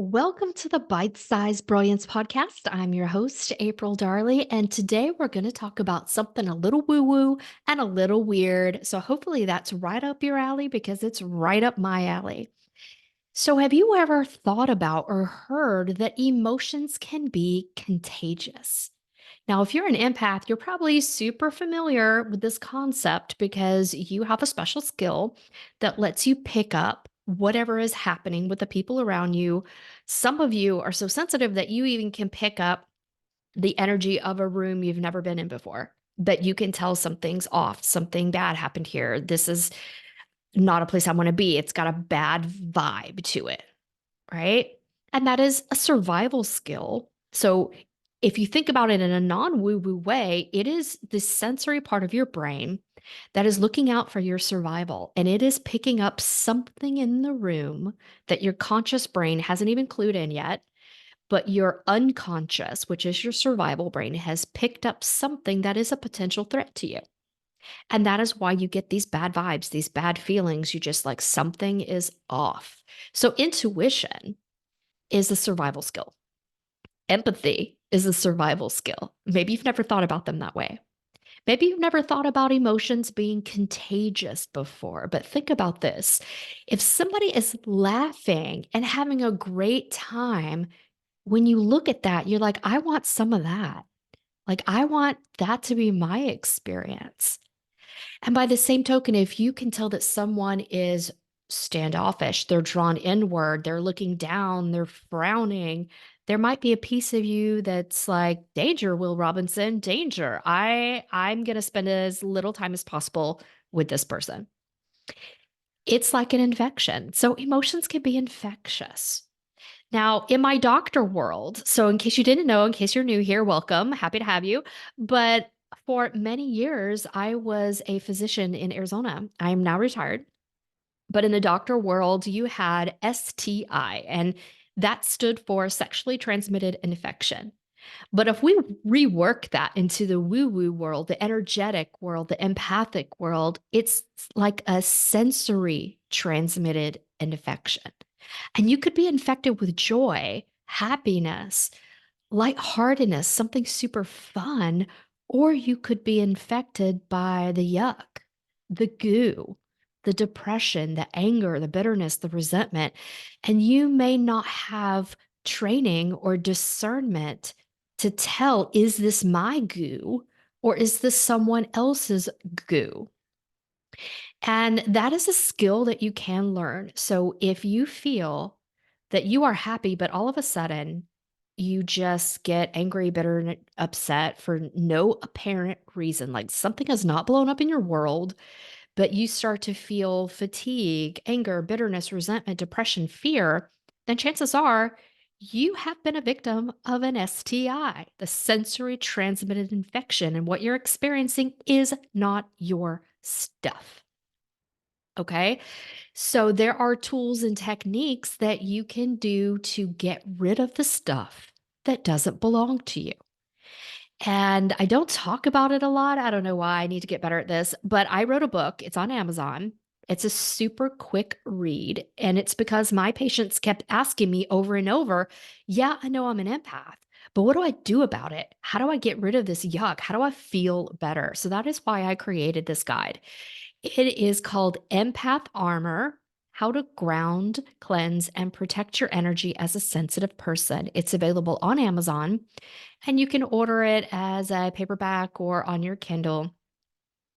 Welcome to the Bite Size Brilliance podcast. I'm your host, April Darley, and today we're going to talk about something a little woo woo and a little weird. So, hopefully, that's right up your alley because it's right up my alley. So, have you ever thought about or heard that emotions can be contagious? Now, if you're an empath, you're probably super familiar with this concept because you have a special skill that lets you pick up whatever is happening with the people around you. Some of you are so sensitive that you even can pick up the energy of a room you've never been in before, that you can tell something's off, something bad happened here. This is not a place I want to be. It's got a bad vibe to it, right? And that is a survival skill. So if you think about it in a non woo woo way, it is the sensory part of your brain that is looking out for your survival. And it is picking up something in the room that your conscious brain hasn't even clued in yet. But your unconscious, which is your survival brain, has picked up something that is a potential threat to you. And that is why you get these bad vibes, these bad feelings. You just like something is off. So, intuition is a survival skill. Empathy is a survival skill. Maybe you've never thought about them that way. Maybe you've never thought about emotions being contagious before, but think about this. If somebody is laughing and having a great time, when you look at that, you're like, I want some of that. Like, I want that to be my experience. And by the same token, if you can tell that someone is standoffish, they're drawn inward, they're looking down, they're frowning, there might be a piece of you that's like, danger, Will Robinson, danger. I'm going to spend as little time as possible with this person. It's like an infection. So emotions can be infectious. Now, in my doctor world, so in case you didn't know, in case you're new here, welcome. Happy to have you. But for many years, I was a physician in Arizona. I am now retired. But in the doctor world, you had STI, and that stood for sexually transmitted infection. But if we rework that into the woo woo world, the energetic world, the empathic world, it's like a sensory transmitted infection. And you could be infected with joy, happiness, lightheartedness, something super fun, or you could be infected by the yuck, the goo, the depression, the anger, the bitterness, the resentment. And you may not have training or discernment to tell, is this my goo or is this someone else's goo? And that is a skill that you can learn. So if you feel that you are happy, but all of a sudden you just get angry, bitter, and upset for no apparent reason, like something has not blown up in your world, but you start to feel fatigue, anger, bitterness, resentment, depression, fear, then chances are you have been a victim of an STI, the sensory transmitted infection, and what you're experiencing is not your stuff. Okay. So there are tools and techniques that you can do to get rid of the stuff that doesn't belong to you. And I don't talk about it a lot. I don't know why I need to get better at this, but I wrote a book. It's on Amazon. It's a super quick read. And it's because my patients kept asking me over and over, yeah, I know I'm an empath, but what do I do about it? How do I get rid of this yuck? How do I feel better? So that is why I created this guide. It is called Empath Armor: How to Ground, Cleanse, and Protect Your Energy as a Sensitive Person. It's available on Amazon, and you can order it as a paperback or on your Kindle.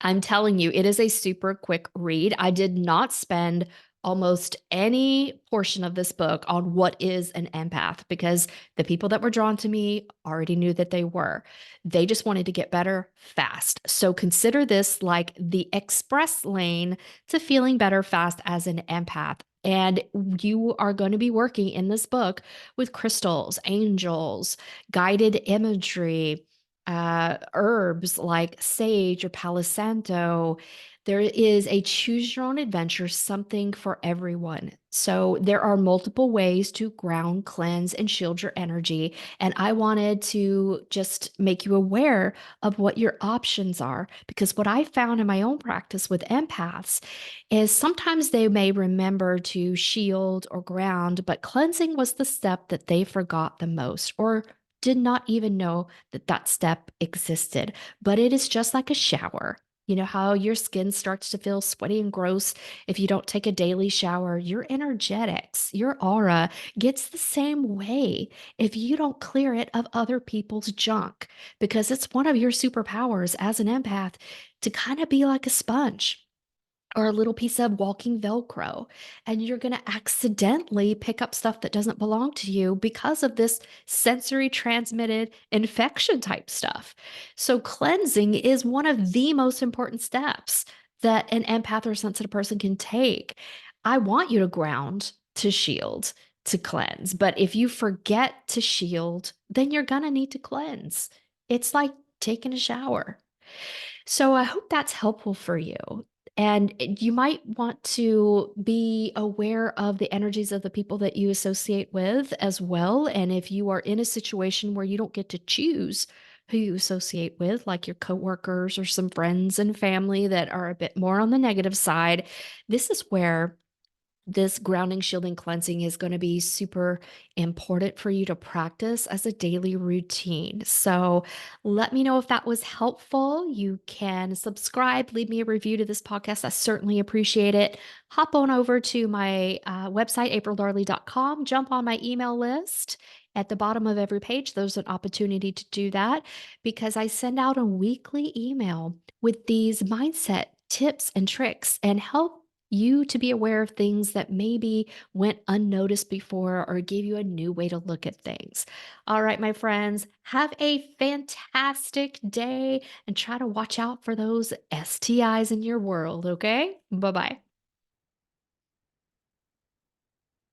I'm telling you, it is a super quick read. I did not spend almost any portion of this book on what is an empath because the people that were drawn to me already knew that they were. They just wanted to get better fast. So consider this like the express lane to feeling better fast as an empath. And you are going to be working in this book with crystals, angels, guided imagery, herbs like sage or palo santo, There is a choose your own adventure, something for everyone. So there are multiple ways to ground, cleanse, and shield your energy. And I wanted to just make you aware of what your options are. Because what I found in my own practice with empaths is sometimes they may remember to shield or ground, but cleansing was the step that they forgot the most or did not even know that that step existed. But it is just like a shower. You know how your skin starts to feel sweaty and gross if you don't take a daily shower? Your energetics, your aura gets the same way if you don't clear it of other people's junk, because it's one of your superpowers as an empath to kind of be like a sponge or a little piece of walking Velcro, and you're going to accidentally pick up stuff that doesn't belong to you because of this sensory transmitted infection type stuff. So, cleansing is one of the most important steps that an empath or sensitive person can take. I want you to ground, to shield, to cleanse. But if you forget to shield, then you're going to need to cleanse. It's like taking a shower. So I hope that's helpful for you. And you might want to be aware of the energies of the people that you associate with as well. And if you are in a situation where you don't get to choose who you associate with, like your coworkers or some friends and family that are a bit more on the negative side, this is where this grounding, shielding, cleansing is going to be super important for you to practice as a daily routine. So, let me know if that was helpful. You can subscribe, leave me a review to this podcast. I certainly appreciate it. Hop on over to my website, aprildarley.com, jump on my email list. At the bottom of every page, there's an opportunity to do that because I send out a weekly email with these mindset tips and tricks and help you to be aware of things that maybe went unnoticed before or gave you a new way to look at things. All right, my friends, have a fantastic day and try to watch out for those STIs in your world, okay? Bye bye.